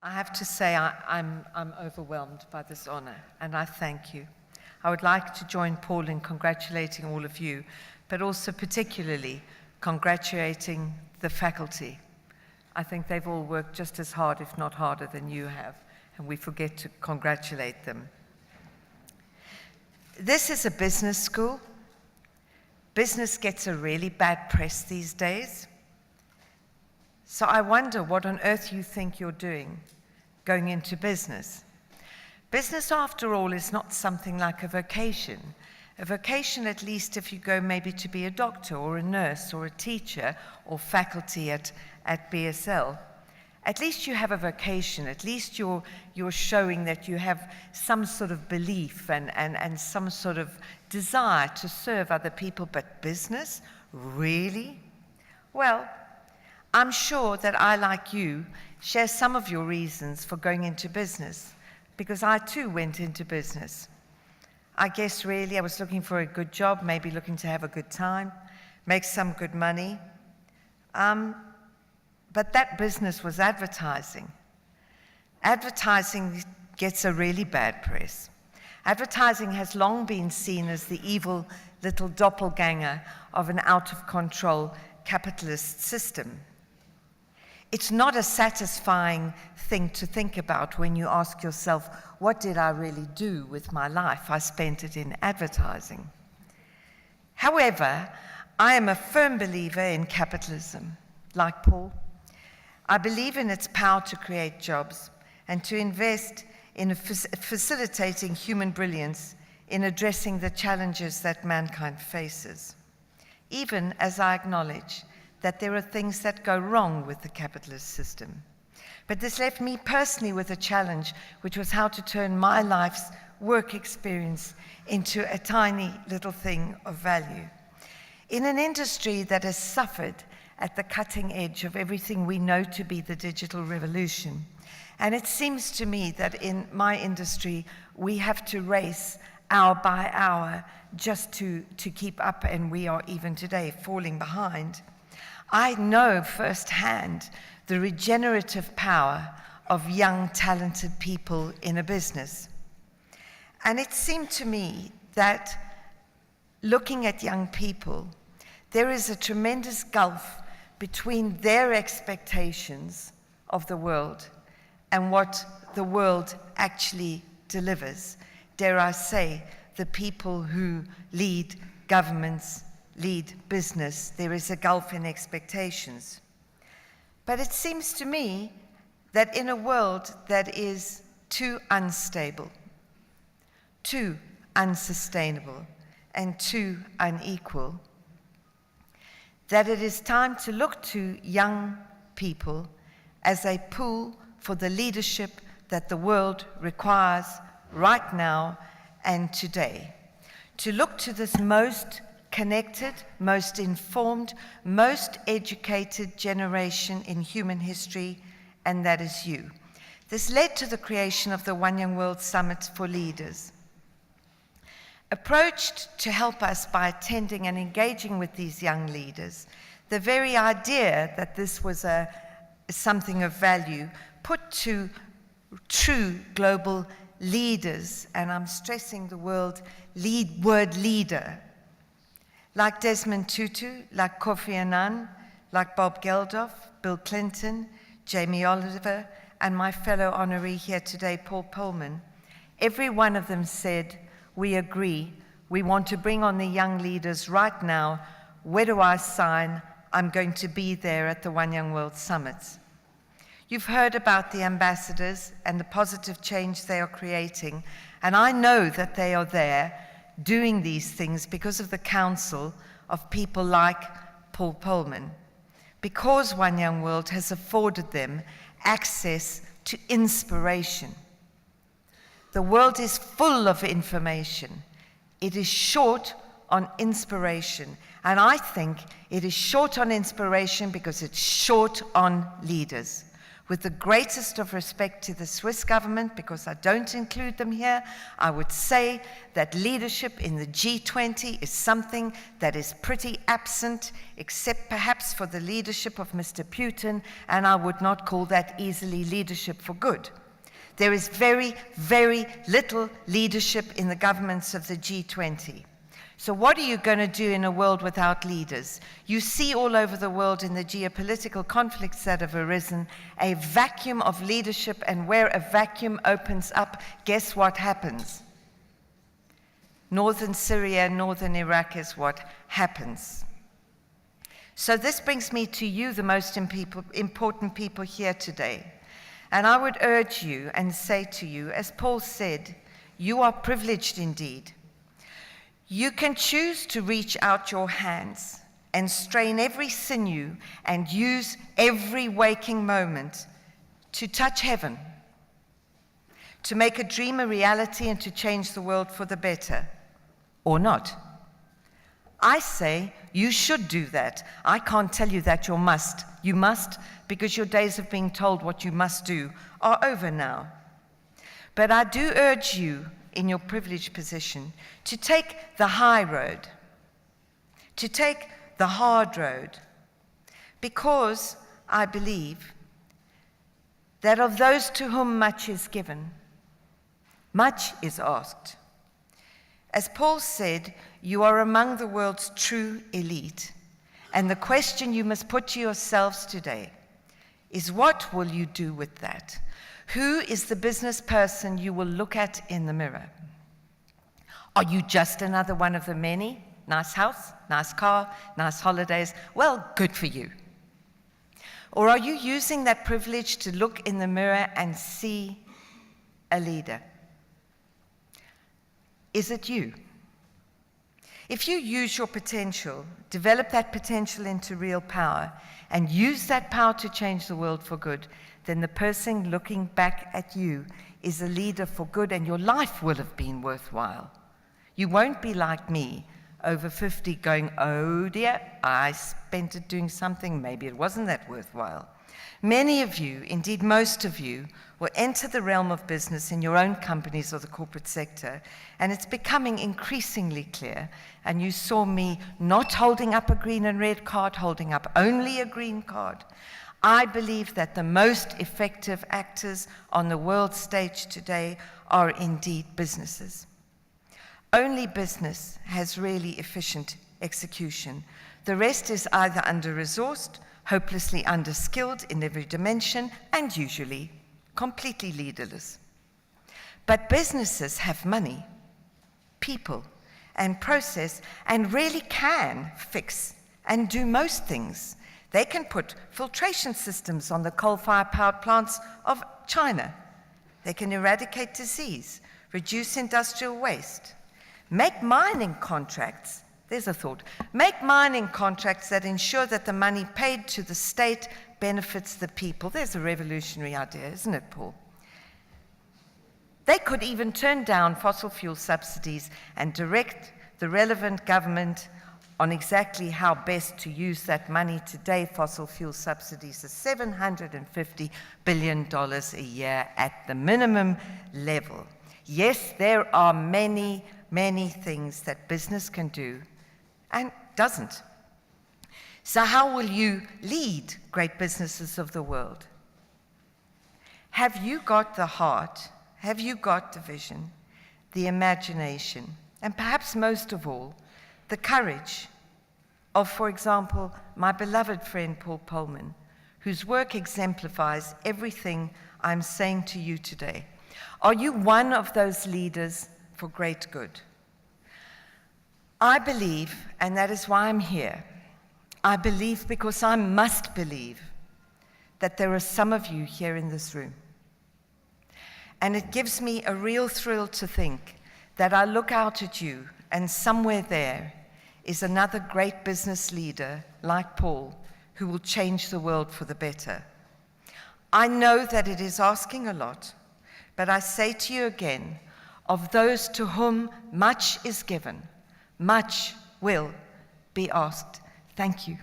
I have to say I'm overwhelmed by this honor, and I thank you. I would like to join Paul in congratulating all of you, but also particularly congratulating the faculty. I think they've all worked just as hard, if not harder, than you have, and we forget to congratulate them. This is a business school. Business gets a really bad press these days. So I wonder what on earth you think you're doing going into business. Business, after all, is not something like a vocation. A vocation, at least if you go maybe to be a doctor or a nurse or a teacher or faculty at BSL, at least you have a vocation. At least you're showing that you have some sort of belief and some sort of desire to serve other people. But business? Really? Well, I'm sure that I, like you, share some of your reasons for going into business, because I too went into business. I guess really I was looking for a good job, maybe looking to have a good time, make some good money. But that business was advertising. Advertising gets a really bad press. Advertising has long been seen as the evil little doppelganger of an out-of-control capitalist system. It's not a satisfying thing to think about when you ask yourself, what did I really do with my life? I spent it in advertising. However, I am a firm believer in capitalism, like Paul. I believe in its power to create jobs and to invest in facilitating human brilliance in addressing the challenges that mankind faces, even as I acknowledge that there are things that go wrong with the capitalist system. But this left me personally with a challenge, which was how to turn my life's work experience into a tiny little thing of value. In an industry that has suffered at the cutting edge of everything we know to be the digital revolution, and it seems to me that in my industry, we have to race hour by hour just to keep up, and we are even today falling behind. I know firsthand the regenerative power of young, talented people in a business. And it seemed to me that looking at young people, there is a tremendous gulf between their expectations of the world and what the world actually delivers. Dare I say, the people who lead governments, lead business, there is a gulf in expectations. But it seems to me that in a world that is too unstable, too unsustainable, and too unequal, that it is time to look to young people as a pool for the leadership that the world requires right now and today. To look to this most connected, most informed, most educated generation in human history, and that is you. This led to the creation of the One Young World Summit for Leaders. Approached to help us by attending and engaging with these young leaders, the very idea that this was something of value put to true global leaders, and I'm stressing the word leader, like Desmond Tutu, like Kofi Annan, like Bob Geldof, Bill Clinton, Jamie Oliver, and my fellow honoree here today, Paul Pullman. Every one of them said, we agree, we want to bring on the young leaders right now. Where do I sign? I'm going to be there at the One Young World Summits. You've heard about the ambassadors and the positive change they are creating, and I know that they are there doing these things because of the counsel of people like Paul Pullman, because One Young World has afforded them access to inspiration. The world is full of information. It is short on inspiration, and I think it is short on inspiration because it's short on leaders. With the greatest of respect to the Swiss government, because I don't include them here, I would say that leadership in the G20 is something that is pretty absent, except perhaps for the leadership of Mr. Putin, and I would not call that easily leadership for good. There is very, very little leadership in the governments of the G20. So what are you going to do in a world without leaders? You see all over the world in the geopolitical conflicts that have arisen, a vacuum of leadership, and where a vacuum opens up, guess what happens? Northern Syria, northern Iraq is what happens. So this brings me to you, the most important people here today. And I would urge you and say to you, as Paul said, you are privileged indeed. You can choose to reach out your hands and strain every sinew and use every waking moment to touch heaven, to make a dream a reality and to change the world for the better, or not. I say you should do that. I can't tell you that you must. You must, because your days of being told what you must do are over now. But I do urge you, in your privileged position, to take the high road, to take the hard road, because I believe that of those to whom much is given, much is asked. As Paul said, you are among the world's true elite, and the question you must put to yourselves today is, what will you do with that? Who is the business person you will look at in the mirror? Are you just another one of the many? Nice house, nice car, nice holidays. Well, good for you. Or are you using that privilege to look in the mirror and see a leader? Is it you? If you use your potential, develop that potential into real power, and use that power to change the world for good, then the person looking back at you is a leader for good, and your life will have been worthwhile. You won't be like me, over 50, going, oh dear, I spent it doing something, maybe it wasn't that worthwhile. Many of you, indeed most of you, will enter the realm of business in your own companies or the corporate sector, and it's becoming increasingly clear, and you saw me not holding up a green and red card, holding up only a green card. I believe that the most effective actors on the world stage today are indeed businesses. Only business has really efficient execution. The rest is either under-resourced, hopelessly under-skilled in every dimension, and usually completely leaderless. But businesses have money, people, and process, and really can fix and do most things. They can put filtration systems on the coal-fired power plants of China. They can eradicate disease, reduce industrial waste, make mining contracts. There's a thought. Make mining contracts that ensure that the money paid to the state benefits the people. There's a revolutionary idea, isn't it, Paul? They could even turn down fossil fuel subsidies and direct the relevant government on exactly how best to use that money. Today, fossil fuel subsidies are $750 billion a year at the minimum level. Yes, there are many, many things that business can do and doesn't. So how will you lead great businesses of the world? Have you got the heart? Have you got the vision, the imagination, and perhaps most of all, the courage of, for example, my beloved friend Paul Polman, whose work exemplifies everything I'm saying to you today? Are you one of those leaders for great good? I believe, and that is why I'm here, I believe because I must believe that there are some of you here in this room. And it gives me a real thrill to think that I look out at you and somewhere there is another great business leader like Paul who will change the world for the better. I know that it is asking a lot, but I say to you again, of those to whom much is given, much will be asked. Thank you.